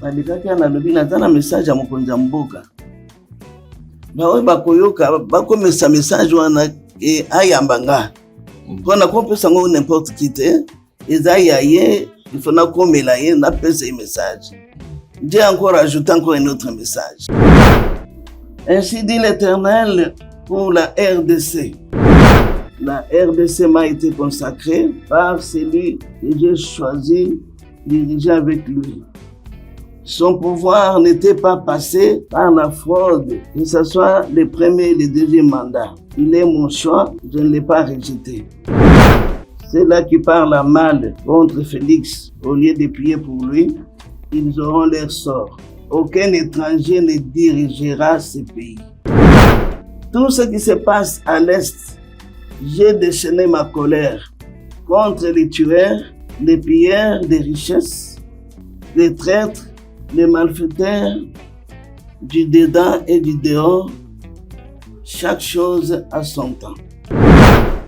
Balekaki na lobi naza na message ya mokonzi ya mboka. Baoyo bakoyoka bakomesa message wana ayamba nga. Mpona kopesa ngo n'importe qui te. Eza yaye, il faut nakomela ye na pesa ye message. Dieu a encore ajouté encore un autre message. Ainsi dit l'Éternel pour la RDC. La RDC m'a été consacrée par celui que j'ai choisi diriger avec lui. Son pouvoir n'était pas passé par la fraude, que ce soit le premier et le deuxième mandat. Il est mon choix, je ne l'ai pas rejeté. Ceux-là qui parlent mal contre Félix, au lieu de prier pour lui, ils auront leur sort. Aucun étranger ne dirigera ce pays. Tout ce qui se passe à l'Est, j'ai déchaîné ma colère contre les tueurs, les pilleurs des richesses, les traîtres, les malfaiteurs, du dedans et du dehors, chaque chose à son temps.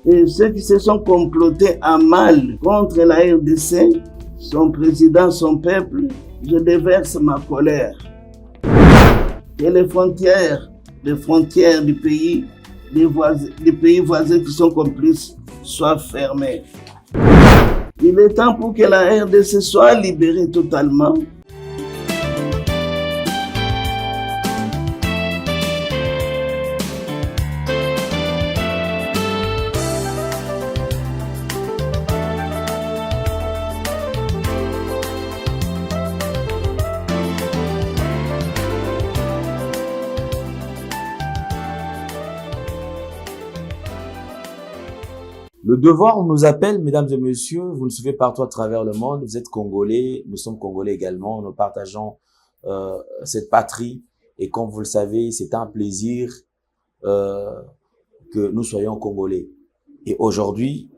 Et ceux qui se sont complotés à mal contre la RDC, son président, son peuple, je déverse ma colère. Et les frontières du pays, les pays voisins qui sont complices, soient fermées. Il est temps pour que la RDC soit libérée totalement. Le devoir nous appelle, mesdames et messieurs, vous nous suivez partout à travers le monde, vous êtes Congolais, nous sommes Congolais également, nous partageons cette patrie et comme vous le savez, c'est un plaisir que nous soyons Congolais. Et aujourd'hui,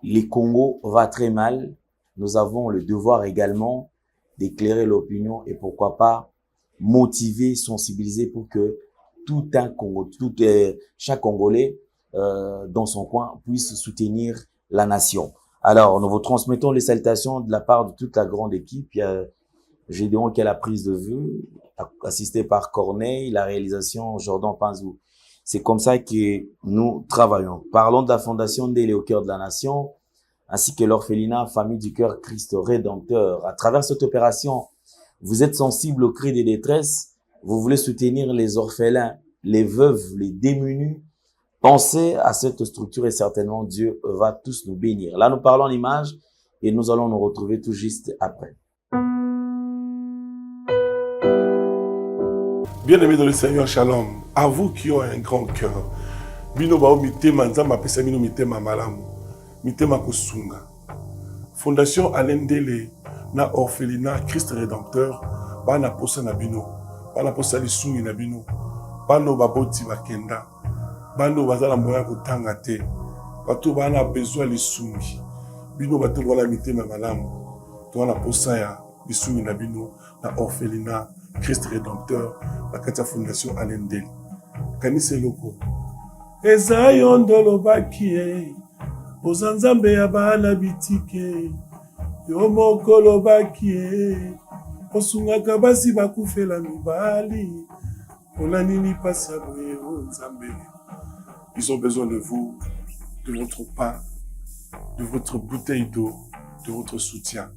les Congo va très mal, nous avons le devoir également d'éclairer l'opinion et pourquoi pas motiver, sensibiliser pour que chaque Congolais dans son coin puisse soutenir la nation. Alors, nous vous transmettons les salutations de la part de toute la grande équipe. Il y a Gédéon qui a la prise de vue, assisté par Corneille, la réalisation Jordan Panzou. C'est comme ça que nous travaillons. Parlons de la fondation Ndélé au cœur de la nation, ainsi que l'orphelinat Famille du Cœur Christ Rédempteur. À travers cette opération, vous êtes sensible aux cris des détresses, vous voulez soutenir les orphelins, les veuves, les démunis. Pensez à cette structure et certainement Dieu va tous nous bénir. Là, nous parlons en image et nous allons nous retrouver tout juste après. Bien-aimés dans le Seigneur, shalom. À vous qui ont un grand cœur. Bino bao mitema nzamba pesa bino mitema malamu. Mitema kusunga. Fondation Alain Ndélé na orphelinat Christ Rédempteur bana posa na bino. Bana posa lisungi na bino. Bano baboti bakenda. Bano bazala moya kotanga te. Bato bana besoin lisungi. Bino bato wala mitema malamu. To wana posa ya lisungi na bino na orphelinat Christ Rédempteur la katia fondation Alain Ndélé. Kanise loko. Eza yondolo bakie. Ozanzambe ya bana bitike. Yo mokolo bakie. Osungaka basi bakufela mibali. Onanini pasi ya boye onzambe. Ils ont besoin de vous, de votre pain, de votre bouteille d'eau, de votre soutien.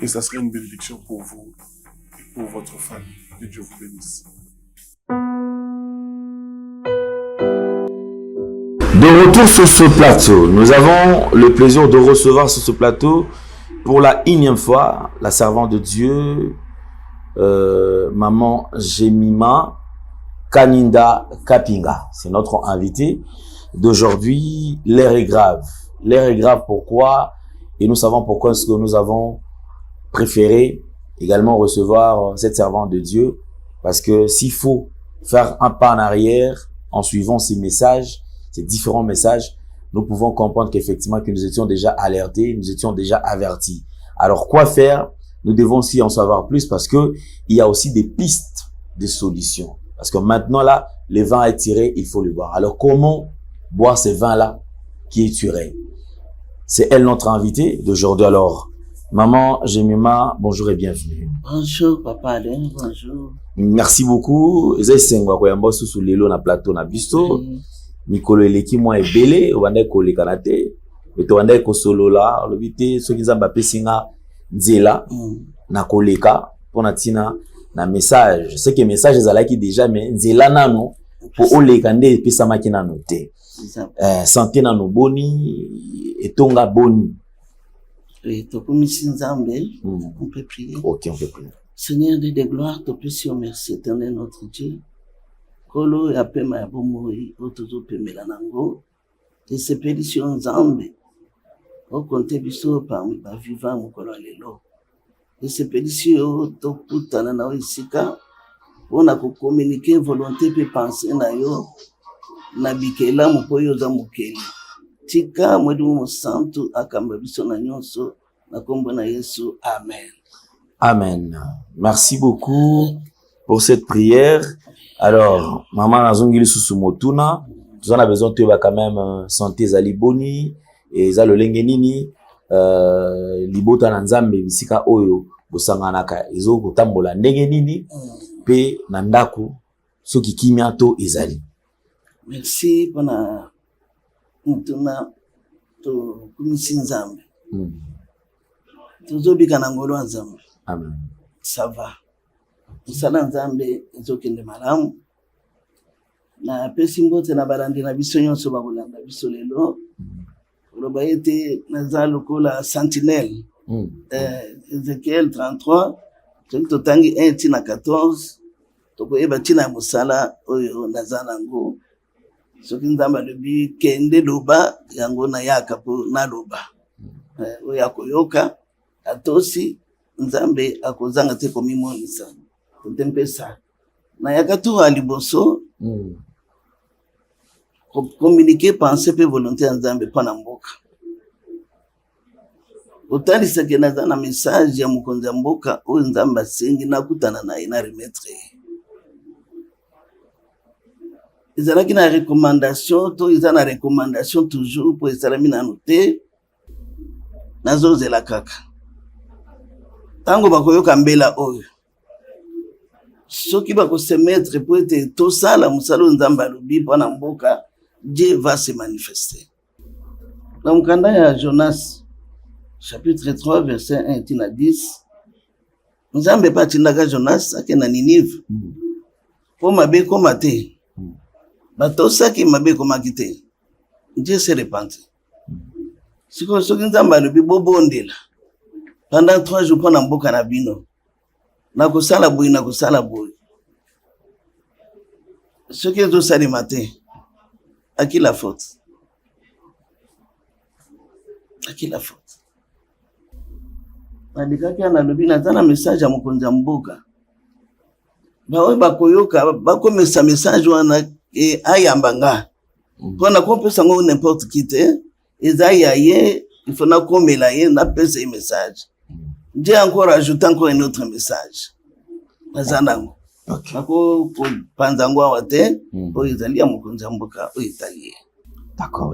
Et ça serait une bénédiction pour vous et pour votre famille. Que Dieu vous bénisse. De retour sur ce plateau, nous avons le plaisir de recevoir sur ce plateau pour la 1e fois la servante de Dieu, Maman Jemima Kaninda Kapinga. C'est notre invité d'aujourd'hui. L'heure est grave. L'heure est grave pourquoi? Et nous savons pourquoi est-ce que nous avons préféré également recevoir cette servante de Dieu. Parce que s'il faut faire un pas en arrière en suivant ces messages, ces différents messages, nous pouvons comprendre qu'effectivement que nous étions déjà alertés, nous étions déjà avertis. Alors quoi faire? Nous devons aussi en savoir plus parce que il y a aussi des pistes de solutions. Parce que maintenant, là, le vin est tiré, il faut le boire. Alors, comment boire ce vin-là qui est tiré? C'est elle notre invitée d'aujourd'hui. Alors, Maman Jemima, bonjour et bienvenue. Bonjour, papa Alain, bonjour. Merci beaucoup. Eza sengwa ko yamba susu lelo na plateau na biso. Mikolo eleki mwa ebele, wanda koleka na te. Beto wanda ko solola, lobite soki nzamba pesinga nzela na koleka pona tina na message. C'est que message ezalaki déjà mais nzela nano po oleka nde pesama ki nano te. Santé nano boni etonga boni. Oui, on peut prier. Ok, on peut prier. Seigneur Dieu de gloire, tu peux si merci éternel notre Dieu. Kolo ya pema ya bomoi, otozo pemela nango. Et ces pétitions nzambe. Au compte biso parmi ba vivant mokolo lelo. Et ces pétitions to putana na isika. On a communiquer volonté pe penser na yo. Na bikela mokoyo za mokeli. Tika mwedu santo akamba biso na nyonso na kombo na Yesu. Amen. Amen. Merci beaucoup pour cette prière. Alors, maman Nazongili Susumotuna, nous en avons besoin de quand même santé zali boni et za lolenge nini libota na nzambe bisika oyo bosanganaka ezo kotambola ndenge nini pe na ndako soki kimia to ezali. Merci pour na mutuna to kumisi nzambe. Tuzobika na ngolo nzambe. Amen. Ça va. Musala nzambe ezokende malamu. Na pesi mbote na barandi na biso nyonso bakolanda biso lelo. Oloba ete naza lokola sentinelle. Ezekiel 33 totangi 1 tina 14 tokoyeba tina musala oyo naza nango. Soki nzambe alobi kende loba yango na yaka po na loba. Oyo akoyoka atosi nzambe akozanga te komimonisa. Tempesa. Na yaka tu aliboso. Communiquer, penser pe volonté nzambe pa na mboka. Otalisa ke naza na message ya mokonzi ya mboka oyo nzambe asengi nakutana na ye na remettre. Ezalaki na recommandation to eza na recommandation toujours po esalami nanu te nazozela kaka. Tango bakoyoka mbela oyo soki bakose mettre po ete tosala musala nzambe alobi mpo na mboka, Dieu va se manifester. Na mukanda ya Jonas chapitre 3 verset 1 tina 10 nzambe pa tindaka Jonas ake na Ninive po mabe koma te. Batosaki mabe komaki te. Dieu se repenti. Siko soki nzambe alobi bobondela pendant 3 jours mpo na mboka na bino na kosala boyi na kosala boyi. Soki ezosalema te, à qui la faute? À qui la faute? Nabikaki analobi naza na message ya mokonzi ya mboka. Baoyo bakoyoka bakomesa message wana ayamba nga. Mpona kopesa ngo n'importe qui te, eza ya ye, il faut na komela ye na pesa ye message. Dieu a encore ajouté encore un autre message. Nazanango. Okay. D'accord,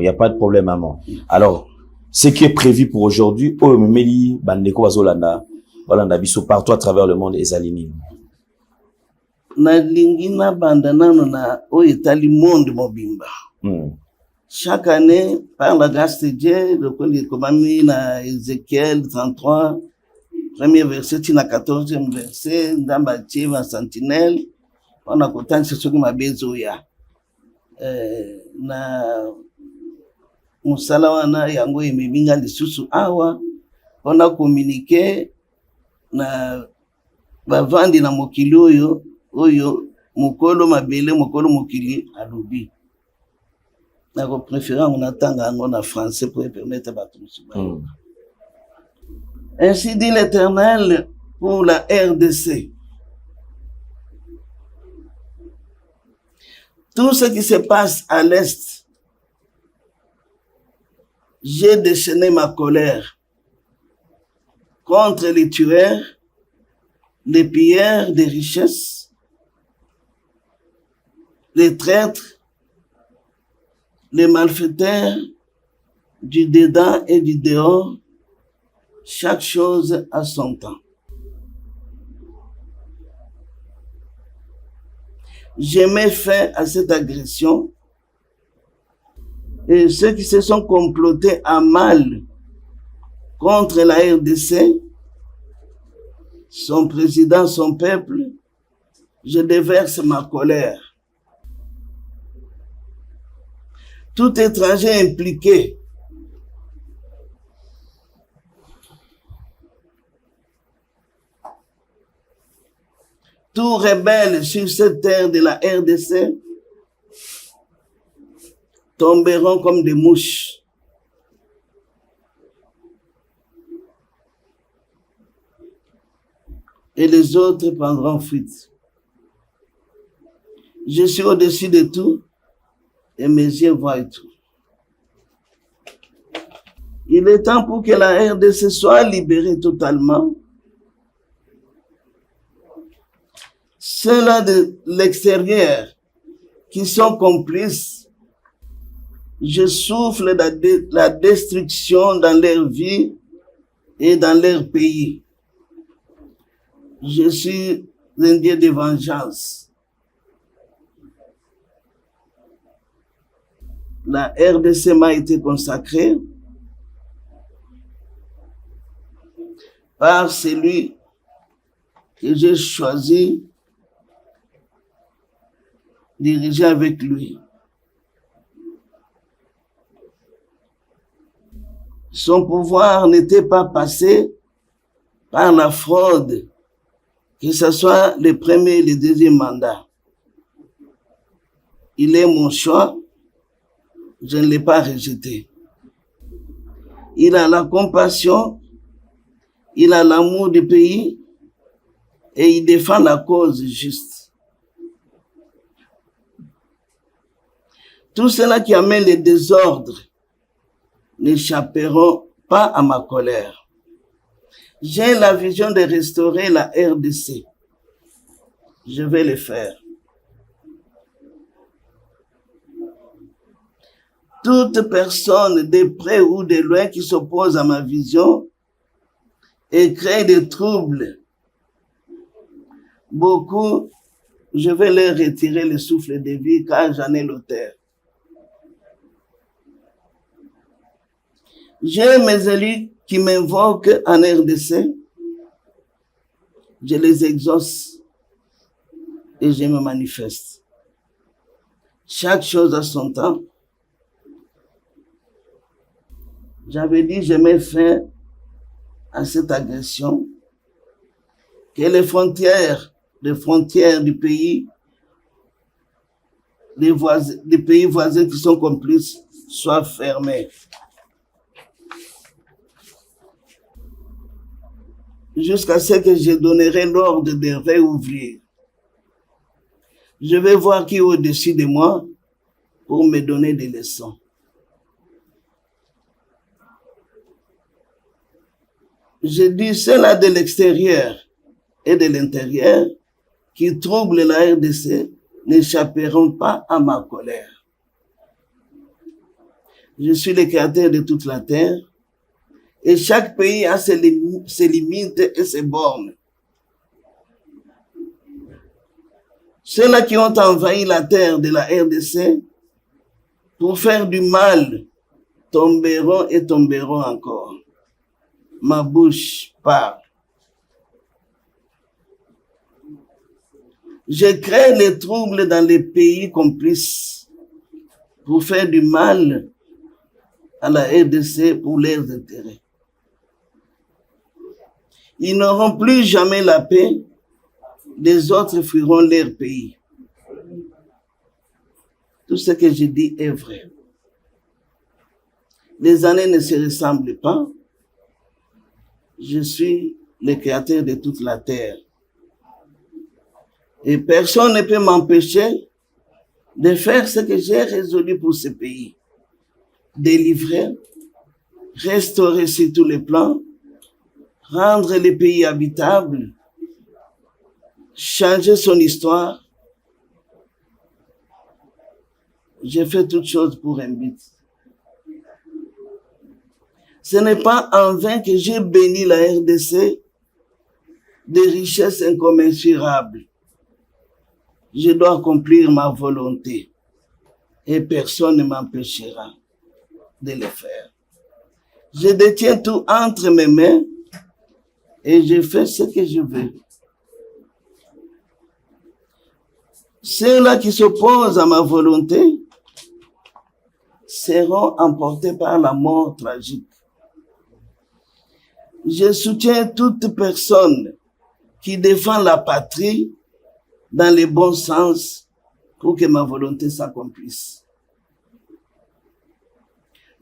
il n'y a pas de problème, maman. Alors, ce qui est prévu pour aujourd'hui, Meli Bandeko Bazolanda, Walanda Biso partout à travers le monde, Ezalini. Na lingina bandanano na Oyetali monde mobimba. Chaque année, par la grâce de Dieu, le commandement na Ézéchiel 33, premier verset, tina 14e verset, ndamba tiva sentinelle, on a content ce soki mabezo ya. Na musala wana yango ememinga lisusu awa, on a communiqué na bavandi na mokili oyo mokolo mabele mokolo mokili alobi. Na ko préférer on atanga ngo na français pour permettre ba tous. Ainsi dit l'Éternel pour la RDC. Tout ce qui se passe à l'Est, j'ai déchaîné ma colère contre les tueurs, les pilleurs des richesses, les traîtres, les malfaiteurs du dedans et du dehors, Chaque chose a son temps. J'ai mis fin à cette agression et ceux qui se sont complotés à mal contre la RDC, son président, son peuple, je déverse ma colère. Tout étranger impliqué tout rebelle sur cette terre de la RDC tomberont comme des mouches. Et les autres prendront fuite. Je suis au-dessus de tout et mes yeux voient tout. Il est temps pour que la RDC soit libérée totalement. Ceux-là de l'extérieur qui sont complices, je souffle la destruction dans leur vie et dans leur pays. Je suis un Dieu de vengeance. La RDC m'a été consacrée par celui que j'ai choisi diriger avec lui. Son pouvoir n'était pas passé par la fraude, que ce soit le premier et le deuxième mandat. Il est mon choix, je ne l'ai pas rejeté. Il a la compassion, il a l'amour du pays et il défend la cause juste. Tous ceux-là qui amènent le désordre n'échapperont pas à ma colère. J'ai la vision de restaurer la RDC. Je vais le faire. Toute personne de près ou de loin qui s'oppose à ma vision et crée des troubles, beaucoup, je vais leur retirer le souffle de vie car j'en ai l'auteur. J'ai mes élus qui m'invoquent en RDC, je les exauce et je me manifeste. Chaque chose a son temps. J'avais dit, je mets fin à cette agression, que les frontières du pays, des pays voisins qui sont complices, soient fermées. Jusqu'à ce que je donnerai l'ordre de réouvrir. Je vais voir qui est au-dessus de moi pour me donner des leçons. Je dis ceux-là de l'extérieur et de l'intérieur qui troublent la RDC n'échapperont pas à ma colère. Je suis le créateur de toute la terre. Et chaque pays a ses limites et ses bornes. Ceux-là qui ont envahi la terre de la RDC pour faire du mal tomberont et tomberont encore. Ma bouche parle. Je crée les troubles dans les pays complices pour faire du mal à la RDC pour leurs intérêts. Ils n'auront plus jamais la paix, les autres fuiront leur pays. Tout ce que je dis est vrai. Les années ne se ressemblent pas. Je suis le créateur de toute la terre. Et personne ne peut m'empêcher de faire ce que j'ai résolu pour ce pays. Délivrer, restaurer sur tous les plans, rendre le pays habitable, changer son histoire. J'ai fait toutes choses pour un but. Ce n'est pas en vain que j'ai béni la RDC des richesses incommensurables. Je dois accomplir ma volonté et personne ne m'empêchera de le faire. Je détiens tout entre mes mains et je fais ce que je veux. Ceux-là qui s'opposent à ma volonté seront emportés par la mort tragique. Je soutiens toute personne qui défend la patrie dans le bon sens pour que ma volonté s'accomplisse.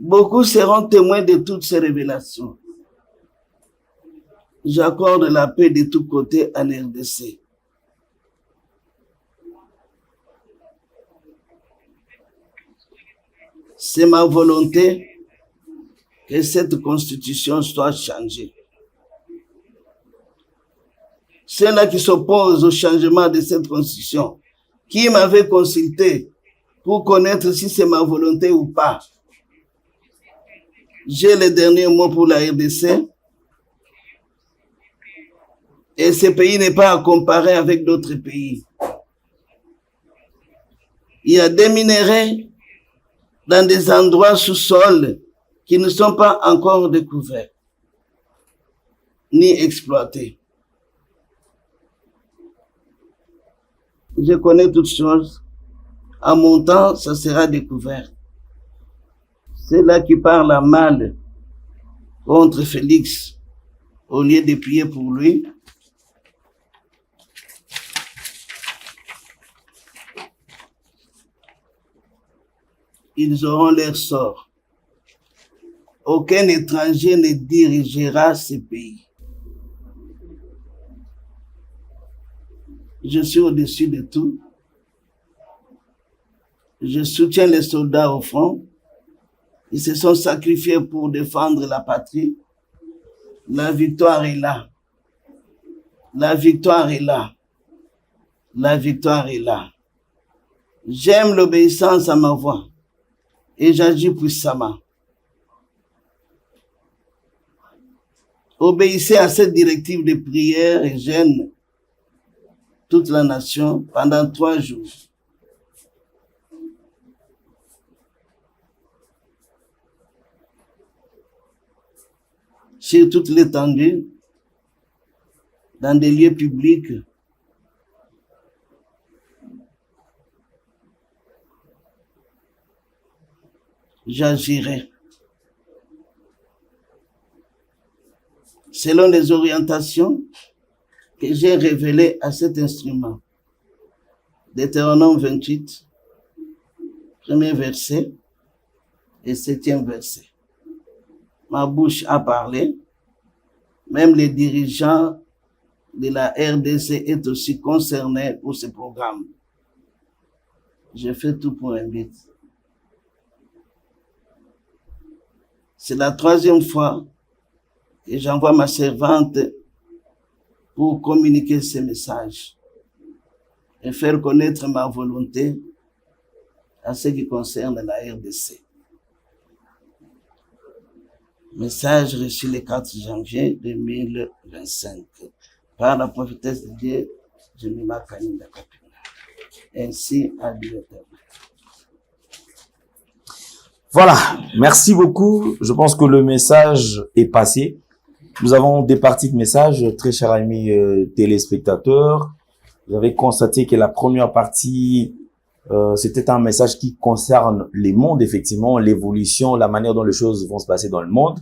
Beaucoup seront témoins de toutes ces révélations. J'accorde la paix de tous côtés en RDC. C'est ma volonté que cette constitution soit changée. Ceux-là qui s'opposent au changement de cette constitution, qui m'avaient consulté pour connaître si c'est ma volonté ou pas. J'ai le dernier mot pour la RDC. Et ce pays n'est pas à comparer avec d'autres pays. Il y a des minerais dans des endroits sous-sol qui ne sont pas encore découverts ni exploités. Je connais toutes choses. À mon temps, ça sera découvert. C'est là qui parle mal contre Félix, au lieu de prier pour lui. Ils auront leur sort. Aucun étranger ne dirigera ce pays. Je suis au-dessus de tout. Je soutiens les soldats au front. Ils se sont sacrifiés pour défendre la patrie. La victoire est là. La victoire est là. La victoire est là. J'aime l'obéissance à ma voix et j'agis puissamment. Obéissez à cette directive de prière et jeûne toute la nation pendant 3 jours. Sur toute l'étendue, dans des lieux publics, j'agirai selon les orientations que j'ai révélées à cet instrument. Deutéronome 28, premier verset et 7e verset. Ma bouche a parlé, même les dirigeants de la RDC est aussi concerné pour ce programme. Je fais tout pour un but. C'est la 3e fois que j'envoie ma servante pour communiquer ces messages et faire connaître ma volonté à ce qui concerne la RDC. Message reçu le 4 janvier 2025 par la prophétesse de Dieu, Jemima Kaninda Kapina. Ainsi a dit l'Éternel. Voilà, merci beaucoup. Je pense que le message est passé. Nous avons des parties de messages, très chers amis téléspectateurs. Vous avez constaté que la première partie, c'était un message qui concerne les mondes, effectivement, l'évolution, la manière dont les choses vont se passer dans le monde.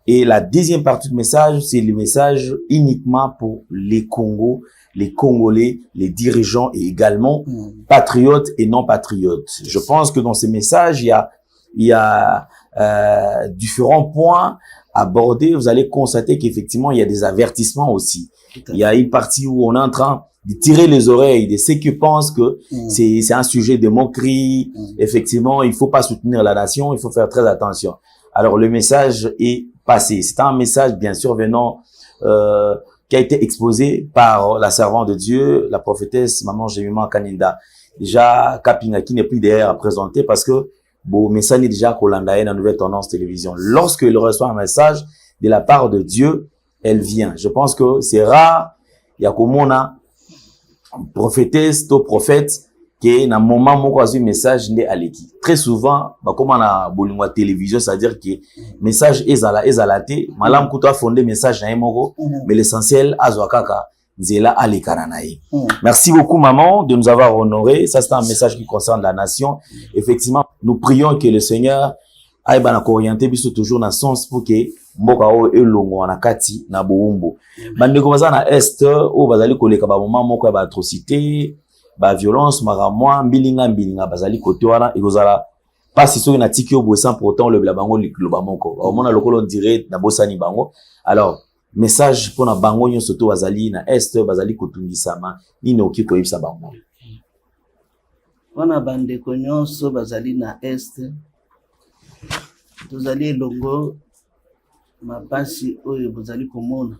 Et la deuxième partie du message, c'est le message uniquement pour les Congos, les Congolais, les dirigeants et également patriotes et non patriotes. Je pense que dans ces messages, il y a différents points abordés. Vous allez constater qu'effectivement, il y a des avertissements aussi. Il y a une partie où on est en train de tirer les oreilles de ceux qui pensent que c'est un sujet de moquerie. Effectivement, il faut pas soutenir la nation, il faut faire très attention. Alors, le message est passé. C'est un message, bien sûr, venant, qui a été exposé par la servante de Dieu, la prophétesse Maman Jemima Kaninda. Déjà, Kapina, qui n'est plus derrière à présenter parce que bon message déjà Kolanda na Nouvelle Tendance Télévision. Lorsque il reçoit un message de la part de Dieu, elle vient. Je pense que c'est rare, il y a comme on a prophétesse, to prophète, que na moment moko azu message nde aleki. Très souvent, bah comme on a bolingwa télévision, c'est-à-dire que message ezalate, malam kuto fondé message na moko, mais l'essentiel azwakaka nzela alekana na ye. Merci beaucoup maman de nous avoir honoré. Ça c'est un message qui concerne la nation. Effectivement, nous prions que le Seigneur aille bana orienter biso toujours dans sens pour que mboka o elongo na kati na boumbo. Bandeko baza na est o bazali koleka ba moment moko ba atrocité, ba violence maramwa mbilinga bazali kote wana ekozala pasi soki na tiki obo sans pourtant le bango likloba moko. Au mona lokolo direct na bosani bango. Alors message pour na bango nyonso to bazali na est bazali kotungisama nini oki koyebisa bango. Wana bandeko nyonso bazali na est tozali elongo mapasi oyo bozali komona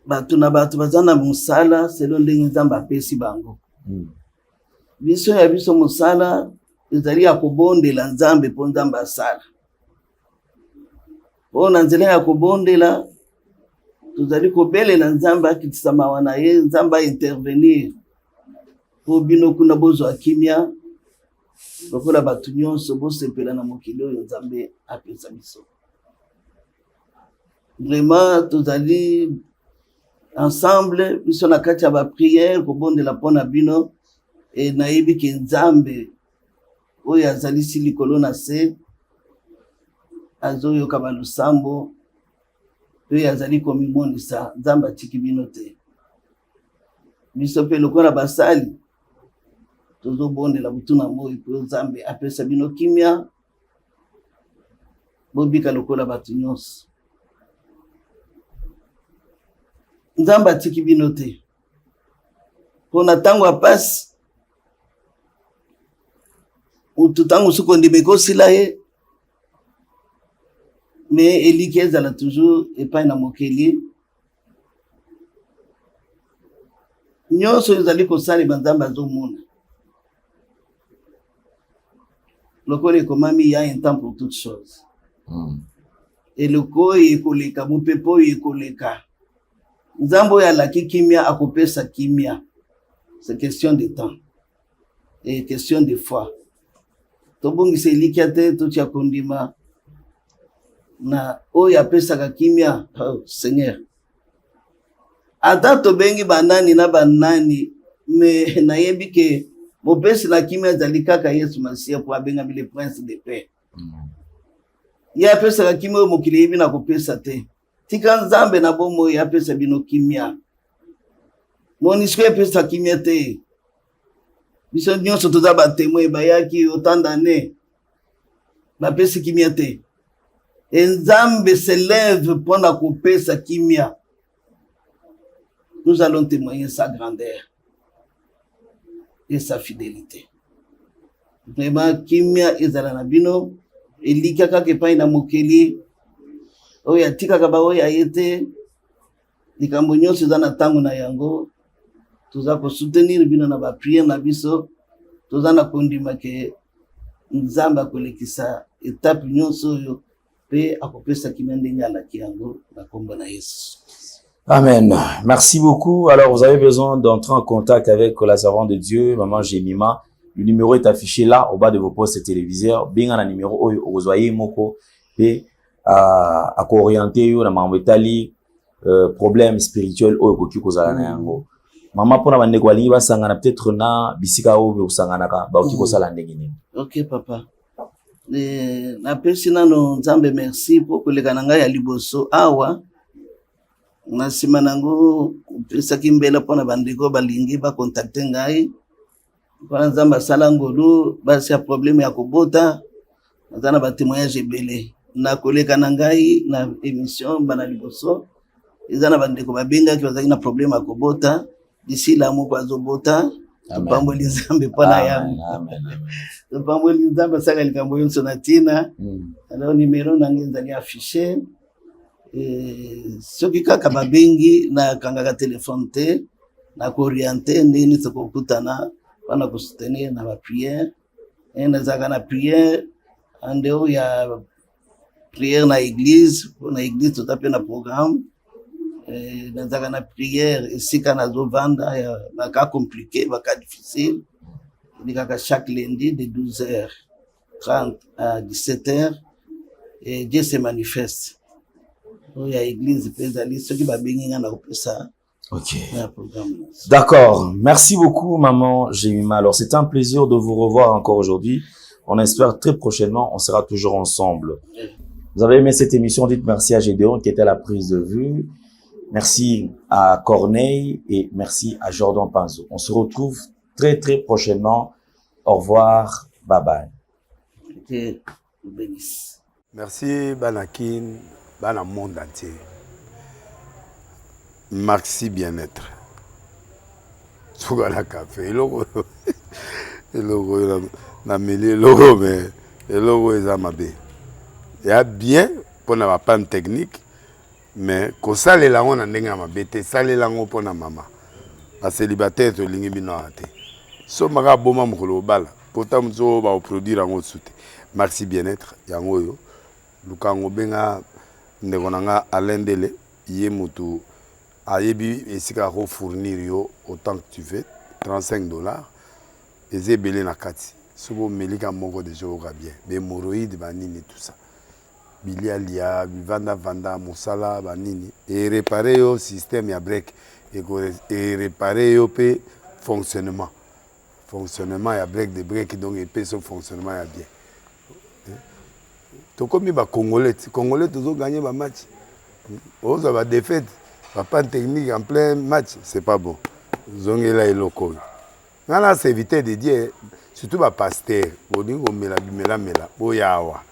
bato na bato bazana musala selo ndenge Nzambe apesi bango. Biso ya biso musala ezali ya kobondela Nzambe po Nzambe asala. Na nzela ya kobondela tozali kobelela Nzambe akitisa mawa na ye, Nzambe intervenir po bino kuna bozwa kimia lokola bato nyonso bosepela na mokili oyo Nzambe apesa biso. Vraiment tozali ensemble biso na kati ya ba prière kobondela pona bino e nayebi ke Nzambe oyo azali si likolo na se azoyoka balusambo oyo azali komimonisa. Nzambe atiki bino te. Biso pe lokola basali tozobondela butu na moi po Nzambe apesa bino kimia bobika lokola bato nyonso. Nzambe atiki bino te. Pona tango apasi utu tango suko ndimeko sila ye me eliki ezala toujours epai na mokeli nyonso ezali kosalema Nzambe azomona. Lokola ekomami ya un temps pour toutes choses. Eloko oyo ekoleka mopepo oyo ekoleka Nzambe oyo alaki kimia akopesa kimia. C'est question de temps et question de foi. Tobongisa eliki ate totia kondima na oyo apesaka kimia. Oh, Seigneur, ata tobengi banani na banani me nayebi ke mopesi na kimia azali kaka Yesu Masia po abengami le prince de paix. Ye apesaka kimia oyo mokili yebi na kopesa te. Tika Nzambe na bomo oyo apesa bino kimia. Monisco apesa kimia te. Biso nyonso toza batemoin bayaki autant d'années bapesi kimia te. Nzambe se lève pona kopesa kimia. Nous allons témoigner sa grandeur et sa fidélité. Vraiment kimia ezala na bino elika kaka epai na mokeli oyo atikaka baoyo ayete likambo nyonso eza na ntango na yango. Toza kosoutenir bino na bapriere na biso. Toza na kondima ke Nzambe akolekisa etape nyonso oyo pe akopesa kimia ndenge alaki yango na kombo na Yesu. Amen. Merci beaucoup. Alors, vous avez besoin d'entrer en contact avec la servante de Dieu, Maman Jemima. Le numéro est affiché là, au bas de vos postes téléviseurs. Bien, un numéro, vous voyez, moko, et à orienter, na mamwetali, problème spirituel, koki kozala na yango. Maman, pour la bande kwa lingi, basangana peut-être na bisika ou sangana ka, ba oki kozala ndenge nini. Ok, papa. Na pesi nano Nzambe merci pour koleka na ngai ya liboso awa. Na sima nango pesaki mbela pona bandeko balingi ba contacter ngai. Pona Nzambe asala ngolu basi ya problème ya kobota. Nazana ba témoignage ebele. Na koleka na ngai na émission bana liboso. Ezana bandeko babenga ki bazaki na problème ya kobota. D'ici là moko azobota. Tupamboli Nzambe pona yango. Amen. Tupamboli Nzambe saka likambo yonso na tina. Alors numéro nange nzali affiché. Soki kaka babengi na kangaka téléphone te na orienter ndeni tokokutana wana kosoutenir na ba prière Et nazaka na prière en dehors ya prière na église, pour na église tout à fait na programme. Nazaka na prière esika nazovanda ya baka compliqué, baka difficile. Nikaka chaque lundi de 12h30 à 17h et Dieu se manifeste. Il y a l'église pédalée, ceux qui va bénir dans ça. Ok. D'accord. Merci beaucoup, maman Jemima. Alors, c'était un plaisir de vous revoir encore aujourd'hui. On espère très prochainement, on sera toujours ensemble. Vous avez aimé cette émission, dites merci à Gédéon qui était à la prise de vue. Merci à Corneille et merci à Jordan Panzo. On se retrouve très, très prochainement. Au revoir. Bye bye. Dieu vous bénisse. Merci, Banakin, Bana monde entier. Merci bien-être. Sougala café, le logo, na mêlé logo, mais le logo est amabé. Il y a bien pour la panne technique, mais quand ça les langues on a n'enga amabé, ça les langues pour la maman. La célibataire to lingi bino ate. So maga boma mukolo bala. Pourtant mzo ba produire en soute. Merci bien-être yango yo. Lukango benga ndekonanga alendele yé mutu. Ayebi esika ko fournir yo autant que tu veux, $35. Eze belé na kati. Sobo melika moko de joga bien. Be moroïde banini tout ça. Bilia lia, bivanda vanda mosala banini et réparer yo système ya break et réparer yo pe fonctionnement ya break de break donc et pe son fonctionnement ya bien. To comme ba congolais toujours gagner ba match. Oh ça va défaite. Pas technique en plein match, c'est pas bon. Zongela et loco. Nana c'est éviter de dire surtout ba pasteur, bodingo mela boyawa.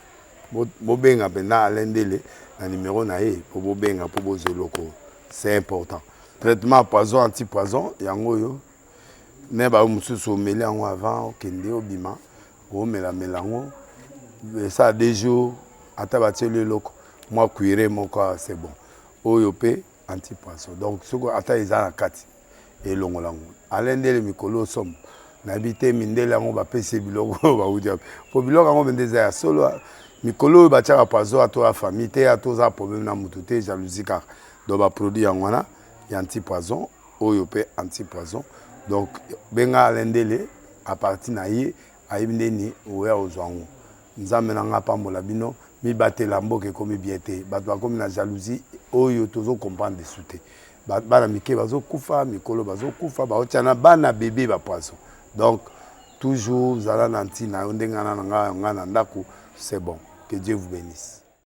Bobenga pena alendele na numéro na e pour bobenga pour bozo loco. C'est important. Traitement poison anti-poison yango yo. Ne ba mususu meli yango avant kende obima. O mela melango. Ça a des jours ata batele loco. Moi cuire mon corps c'est bon. Oyo pe anti-poisson. Donc, ce que ata ezana kati et longolango. Alendele mikolo som. Nabité mindele yango ba pese biloko ba udia. Po biloko yango bendeza ya solo mikolo ba tchaka poisson ato la famille te ato za problème na mututé jalousie car donc ba produit yango na anti-poisson, oyo pe anti-poisson. Donc benga alendele à partir na ye ayibindeni oya ozwango. Nzambe na nga pambola bino mi batela mboke komi biete bato bakomi na jalousie oyo tozo comprendre de souté bana mike bazo kufa mikolo bazo kufa baotiana bana bébé ba poisson donc toujours zala na ntina ndengana nga na ndako c'est bon que Dieu vous bénisse.